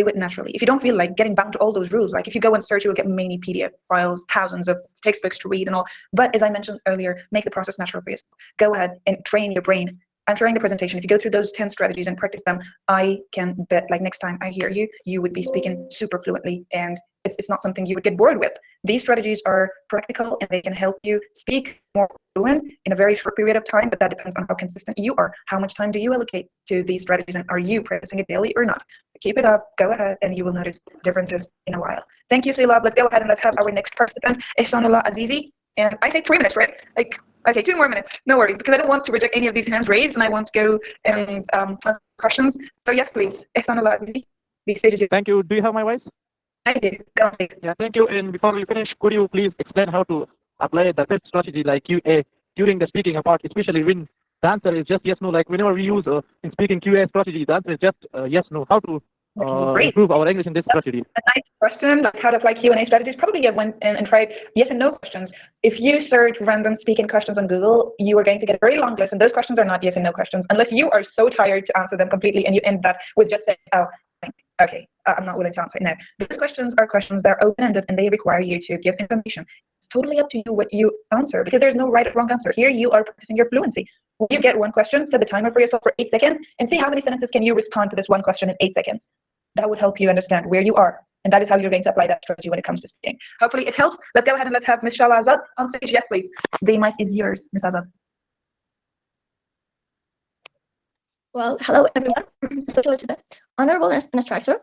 it naturally. If you don't feel like getting bound to all those rules, like if you go and search, you will get many PDF files, thousands of textbooks to read and all. But as I mentioned earlier, make the process natural for yourself. Go ahead and train your brain. I'm sharing the presentation. If you go through those 10 strategies and practice them, I can bet like next time I hear you, you would be speaking super fluently, and it's not something you would get bored with. These strategies are practical and they can help you speak more fluent in a very short period of time, but that depends on how consistent you are. How much time do you allocate to these strategies, and are you practicing it daily or not? Keep it up, go ahead, and you will notice differences in a while. Thank you, Sailab. Let's go ahead and let's have our next participant, Ihsanullah Azizi. And I say 3 minutes, right? Like, okay, 2 more minutes, no worries, because I don't want to reject any of these hands raised, and I want to go and ask questions. So yes, please, Ihsanullah Azizi, the stage is yours. Thank you. Do you have my voice? I do. Go on, please. Yeah, thank you. And before we finish, could you please explain how to apply the fifth strategy like QA during the speaking part, especially when the answer is just yes, no, like whenever we use in speaking QA strategy, the answer is just yes, no. How to improve our English in this strategy? A nice question, like how to apply Q&A strategies. Probably you went in and tried yes and no questions. If you search random speaking questions on Google, you are going to get a very long list, and those questions are not yes and no questions, unless you are so tired to answer them completely and you end that with just saying, oh, okay, I'm not willing to answer it now. These questions are questions that are open-ended and they require you to give information. It's totally up to you what you answer, because there's no right or wrong answer. Here you are practicing your fluency. When you get one question, set the timer for yourself for 8 seconds and see how many sentences can you respond to this one question in 8 seconds. That would help you understand where you are. And that is how you're going to apply that strategy when it comes to speaking. Hopefully it helps. Let's go ahead and let's have Ms. Shala Azad on stage. Yes, please. The mic is yours, Ms. Azad. Well, hello everyone, especially to the honorable instructor.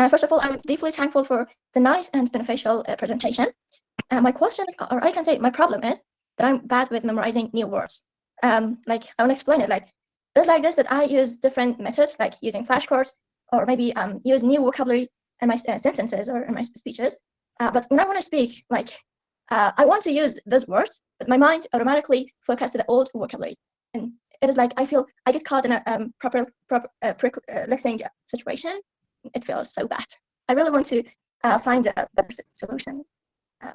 First of all, I'm deeply thankful for the nice and beneficial presentation. My questions, or I can say my problem is that I'm bad with memorizing new words. Like, I want to explain it. Like, it's like this, that I use different methods, like using flashcards, or maybe use new vocabulary in my sentences or in my speeches. But when I want to speak, like, I want to use those words, but my mind automatically focuses to the old vocabulary. And it is like I feel I get caught in a proper listening situation. It feels so bad. I really want to find a better solution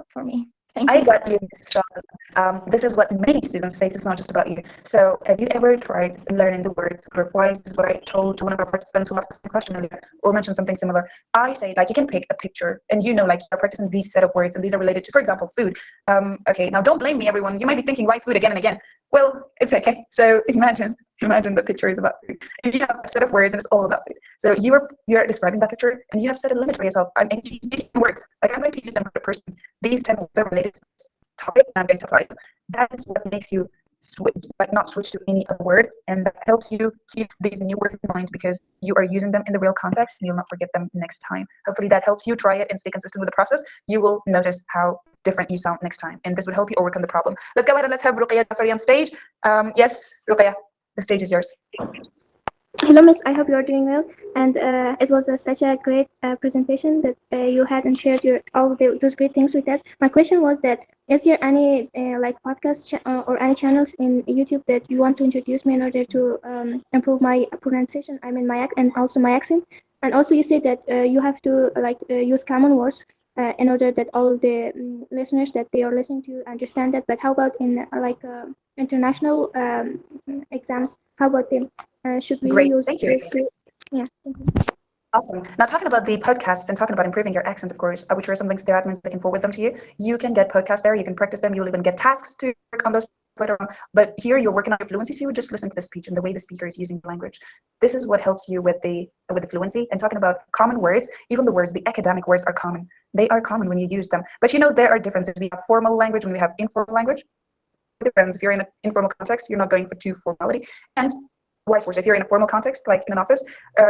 for me. Thank you. I got you, Ms. Shaw. This is what many students face. It's not just about you. So have you ever tried learning the words group wise? This is what I told one of our participants who asked the same question earlier or mentioned something similar. I say, like, you can pick a picture and you know, like, you're practicing these set of words and these are related to, for example, food. Okay, now don't blame me, everyone. You might be thinking, why food again and again? Well, it's okay. So imagine the picture is about food and you have a set of words and it's all about food. So you're describing that picture and you have set a limit for yourself. I'm going to use these 10 words. Like, I'm going to use them for a person. These 10 words are related to this topic and I'm going to apply them. That is what makes you switch, like not switch to any other word, and that helps you keep these new words in mind because you are using them in the real context and you'll not forget them next time. Hopefully that helps you. Try it and stay consistent with the process. You will notice how different you sound next time, and this will help you overcome the problem. Let's go ahead and let's have Ruqayya Jafari on stage. Yes, Ruqayya, the stage is yours. Hello, Miss. I hope you are doing well. And it was such a great presentation that you had and shared those great things with us. My question was that, is there any like podcast or any channels in YouTube that you want to introduce me in order to improve my pronunciation? I mean, and also my accent. And also, you said that you have to use common words in order that all the listeners that they are listening to understand that. But how about in international exams? How about them? Should we use Thank you. Yeah, thank you. Awesome. Now, talking about the podcasts and talking about improving your accent, of course, I would share some links to the admins that can forward them to you. You can get podcasts there. You can practice them. You'll even get tasks to work on those later on. But here you're working on your fluency, so you would just listen to the speech and the way the speaker is using the language. This is what helps you with the fluency. And talking about common words, even the words, the academic words are common. They are common when you use them. But you know, there are differences. We have formal language and we have informal language. If you're in an informal context, you're not going for too formality. And vice versa, if you're in a formal context, like in an office,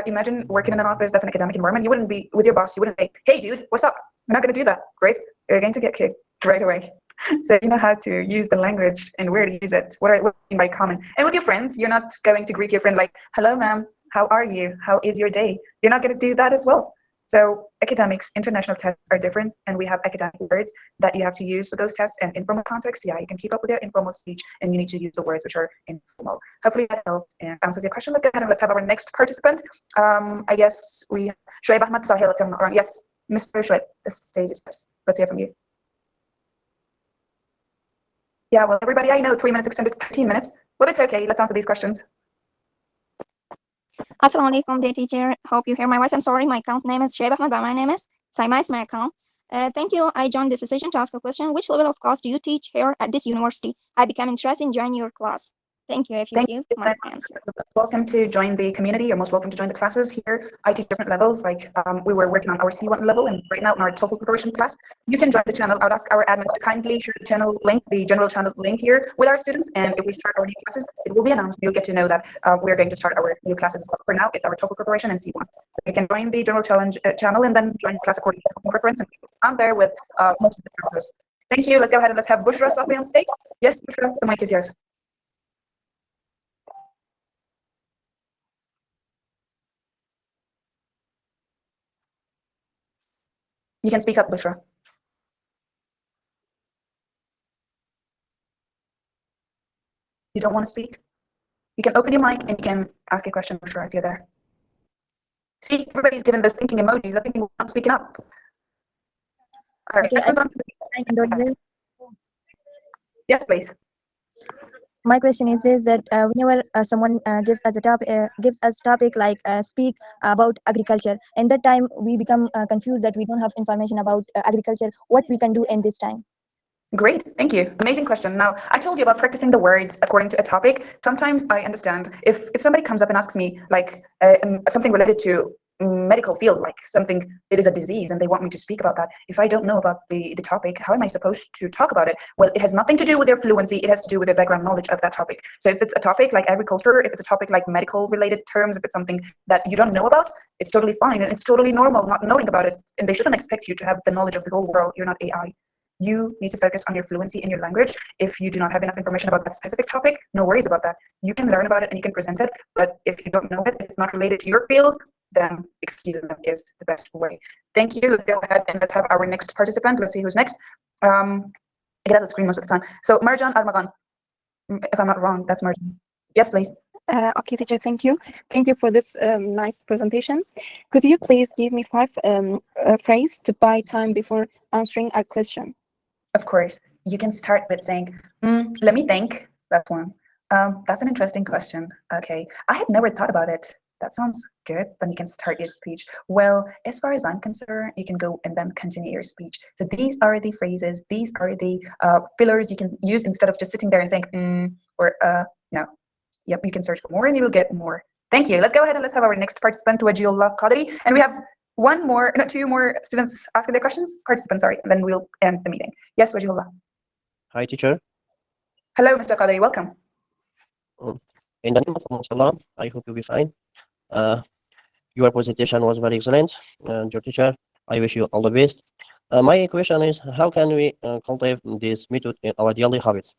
imagine working in an office that's an academic environment. You wouldn't be with your boss. You wouldn't say, "Hey, dude, what's up?" You're not going to do that. Great. You're going to get kicked right away. So you know how to use the language and where to use it. What I mean by common. And with your friends, you're not going to greet your friend like, "Hello, ma'am. How are you? How is your day?" You're not going to do that as well. So academics, international tests are different, and we have academic words that you have to use for those tests. And informal context, yeah, you can keep up with your informal speech, and you need to use the words which are informal. Hopefully that helps and answers your question. Let's go ahead and let's have our next participant. I guess we Shoaib Ahmad Sahil, if I'm not wrong. Yes, Mr. Shoaib, the stage is yours. Let's hear from you. Yeah, well, everybody, I know 3 minutes extended to 15 minutes. Well, it's okay. Let's answer these questions. Assalamu alaikum, dear teacher. Hope you hear my voice. I'm sorry, my account name is Shaib Ahmed, but my name is Saima is my account. Thank you. I joined this session to ask a question. Which level of class do you teach here at this university? I became interested in joining your class. Thank you. If you Thank give you, my Simon. answer. Welcome to join the community. You're most welcome to join the classes here. I teach different levels. Like we were working on our C1 level, and right now in our TOEFL preparation class, you can join the channel. I would ask our admins to kindly share the channel link, the general channel link here with our students. And if we start our new classes, it will be announced. You'll get to know that we're going to start our new classes. But for now, it's our TOEFL preparation and C1. You can join the general challenge channel and then join the class according to your preference. And I'm there with most of the classes. Thank you. Let's go ahead and let's have Bushra Safi on stage. Yes, Bushra, the mic is yours. You can speak up, Bushra. You don't want to speak? You can open your mic and you can ask a question, Bushra, if you're there. See, everybody's given those thinking emojis. I think we're not speaking up. All right, Okay, I can do it. Yes, please. My question is this: that whenever someone gives us a topic like speak about agriculture, and that time we become confused that we don't have information about agriculture. What we can do in this time? Great, thank you. Amazing question. Now, I told you about practicing the words according to a topic. Sometimes I understand if somebody comes up and asks me like something related to medical field, like something, it is a disease and they want me to speak about that. If I don't know about the topic, how am I supposed to talk about it? Well, it has nothing to do with their fluency. It has to do with their background knowledge of that topic. So if it's a topic like agriculture, if it's a topic like medical related terms, if it's something that you don't know about, it's totally fine. And it's totally normal not knowing about it. And they shouldn't expect you to have the knowledge of the whole world. You're not AI. You need to focus on your fluency in your language. If you do not have enough information about that specific topic, no worries about that. You can learn about it and you can present it, but if you don't know it, if it's not related to your field, then excusing them is the best way. Thank you. Let's go ahead and let's have our next participant. Let's see who's next. I get out of the screen most of the time. So Marjan Armagan, if I'm not wrong, that's Marjan. Yes, please. Okay, teacher, thank you. Thank you for this nice presentation. Could you please give me 5 phrases to buy time before answering a question? Of course. You can start with saying, let me think. That's one. That's an interesting question. Okay. I had never thought about it. That sounds good. Then you can start your speech. Well, as far as I'm concerned, you can go and then continue your speech. So these are the phrases. These are the fillers you can use instead of just sitting there and saying, or no. Yep, you can search for more and you will get more. Thank you. Let's go ahead and let's have our next participant, Wajiullah Qadri. And we have two more students asking their questions. Participants, sorry, and then we'll end the meeting. Yes, Wajiullah. Hi, teacher. Hello, Mr. Qadri. Welcome. In the name of Allah, I hope you'll be fine. Your presentation was very excellent. And your teacher, I wish you all the best. My question is, how can we cultivate this method in our daily habits?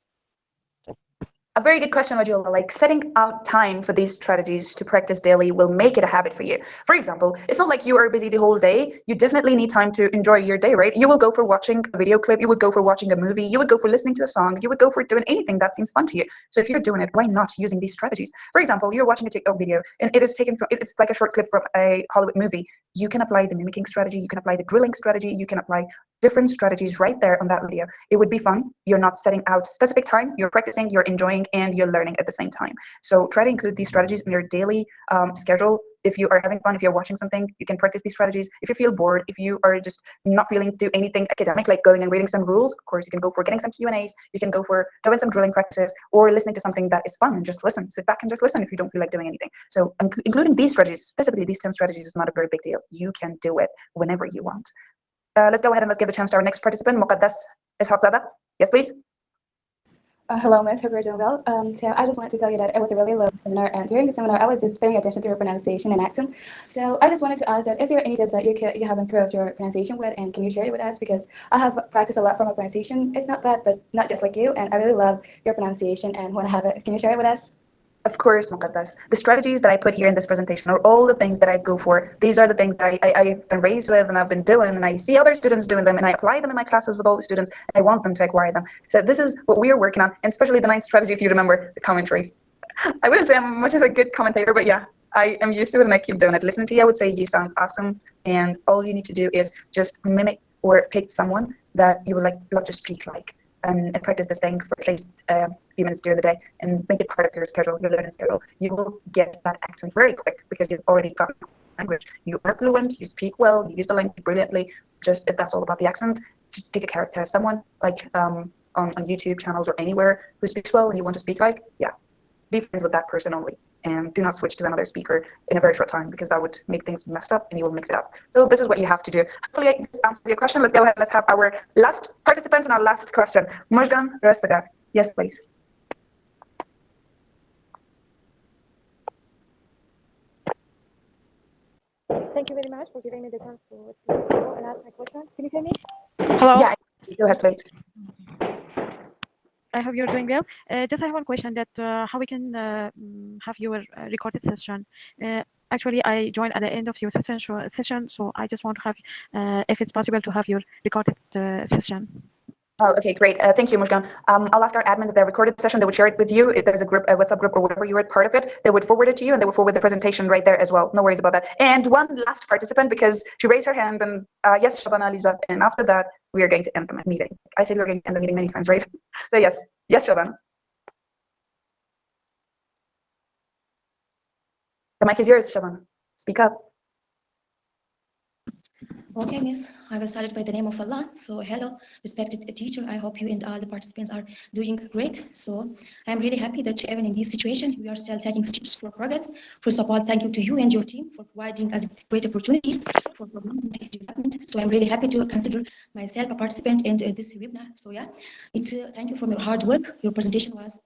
A very good question, Majula. Like setting out time for these strategies to practice daily will make it a habit for you. For example, it's not like you are busy the whole day. You definitely need time to enjoy your day, right? You will go for watching a video clip. You would go for watching a movie. You would go for listening to a song. You would go for doing anything that seems fun to you. So if you're doing it, why not using these strategies? For example, you're watching a TikTok video and it is taken from, it's like a short clip from a Hollywood movie. You can apply the mimicking strategy. You can apply the drilling strategy. You can apply different strategies right there on that video. It would be fun. You're not setting out specific time. You're practicing, you're enjoying, and you're learning at the same time. So try to include these strategies in your daily schedule. If you are having fun, if you're watching something, you can practice these strategies. If you feel bored, if you are just not feeling to do anything academic, like going and reading some rules, of course, you can go for getting some Q&As, you can go for doing some drilling practices, or listening to something that is fun and just listen. Sit back and just listen if you don't feel like doing anything. So including these strategies, specifically these 10 strategies, is not a very big deal. You can do it whenever you want. Let's go ahead and let's give the chance to our next participant, Muqaddas Ishaqzada. Yes, please. Hello, Miss. Hope you're doing well. So I just wanted to tell you that it was a really lovely seminar, and during the seminar, I was just paying attention to your pronunciation and accent. So I just wanted to ask that, is there any tips that you have improved your pronunciation with, and can you share it with us? Because I have practiced a lot for my pronunciation. It's not bad, but not just like you, and I really love your pronunciation and want to have it. Can you share it with us? Of course, Muqaddas. The strategies that I put here in this presentation are all the things that I go for. These are the things that I've been raised with and I've been doing, and I see other students doing them, and I apply them in my classes with all the students, and I want them to acquire them. So this is what we are working on, and especially the 9th strategy, if you remember, the commentary. I wouldn't say I'm much of a good commentator, but yeah, I am used to it and I keep doing it. Listening to you, I would say you sound awesome, and all you need to do is just mimic or pick someone that you would love to speak like. and practice this thing for at least a few minutes during the day and make it part of your schedule, your learning schedule, you will get that accent very quick because you've already got language. You are fluent, you speak well, you use the language brilliantly. Just if that's all about the accent, just pick a character, someone like on YouTube channels or anywhere who speaks well and you want to speak like, yeah, be friends with that person only. And do not switch to another speaker in a very short time because that would make things messed up and you will mix it up. So this is what you have to do. Hopefully I answered your question. Let's go ahead. Let's have our last participant and our last question. Mujgan Rastagar. Yes, please. Thank you very much for giving me the chance to go and ask my question. Can you hear me? Hello? Yeah, go ahead, please. I hope you're doing well. Just I have one question that how we can have your recorded session. Actually, I joined at the end of your session, so I just want to have if it's possible to have your recorded session. Oh, okay, great. Thank you, Mujgan. I'll ask our admins if they're recorded session, they would share it with you. If there's a group, a WhatsApp group or whatever you were part of it, they would forward it to you and they would forward the presentation right there as well. No worries about that. And one last participant, because she raised her hand and yes, Shabana Lisa, and after that, we are going to end the meeting. I said we are going to end the meeting many times, right? So yes, Shabana. The mic is yours, Shabana. Speak up. Okay, Miss, I will start it by the name of Allah. So hello, respected teacher. I hope you and all the participants are doing great. So I'm really happy that even in this situation, we are still taking steps for progress. First of all, thank you to you and your team for providing us great opportunities for development. So I'm really happy to consider myself a participant in this webinar. So yeah, it's thank you for your hard work. Your presentation was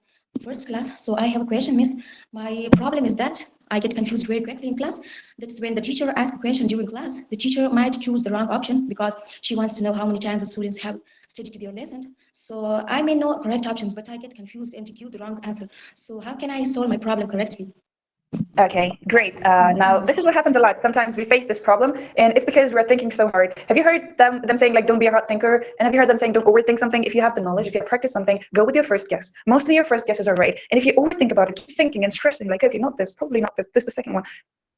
first class. So I have a question, Miss. My problem is that I get confused very quickly in class. That's when the teacher asks a question during class. The teacher might choose the wrong option because she wants to know how many times the students have studied their lesson. So I may know correct options, but I get confused and give the wrong answer. So how can I solve my problem correctly? Okay, great. Now, this is what happens a lot. Sometimes we face this problem, and it's because we're thinking so hard. Have you heard them saying, like, don't be a hard thinker? And have you heard them saying, don't overthink something? If you have the knowledge, if you have practiced something, go with your first guess. Mostly your first guesses are right. And if you overthink about it, keep thinking and stressing, like, okay, not this, probably not this, this is the second one.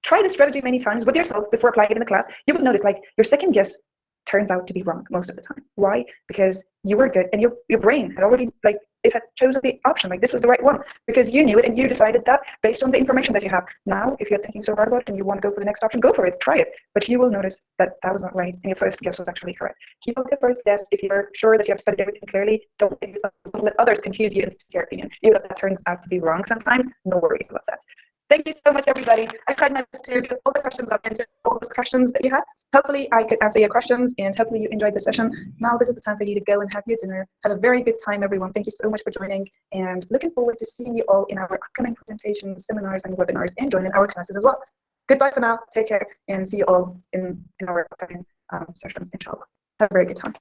Try this strategy many times with yourself before applying it in the class. You would notice, like, your second guess turns out to be wrong most of the time. Why? Because you were good and your brain had already, like, it had chosen the option, like this was the right one because you knew it and you decided that based on the information that you have. Now, if you're thinking so hard about it and you want to go for the next option, go for it, try it. But you will notice that that was not right and your first guess was actually correct. Keep up your first guess. If you're sure that you have studied everything clearly, don't let others confuse you and stick to your opinion. Even if that turns out to be wrong sometimes, no worries about that. Thank you so much, everybody. I tried my best to get all the questions up into all those questions that you had. Hopefully, I could answer your questions, and hopefully you enjoyed the session. Now, this is the time for you to go and have your dinner. Have a very good time, everyone. Thank you so much for joining, and looking forward to seeing you all in our upcoming presentations, seminars, and webinars, and joining our classes as well. Goodbye for now. Take care, and see you all in our upcoming sessions, inshallah. Have a very good time.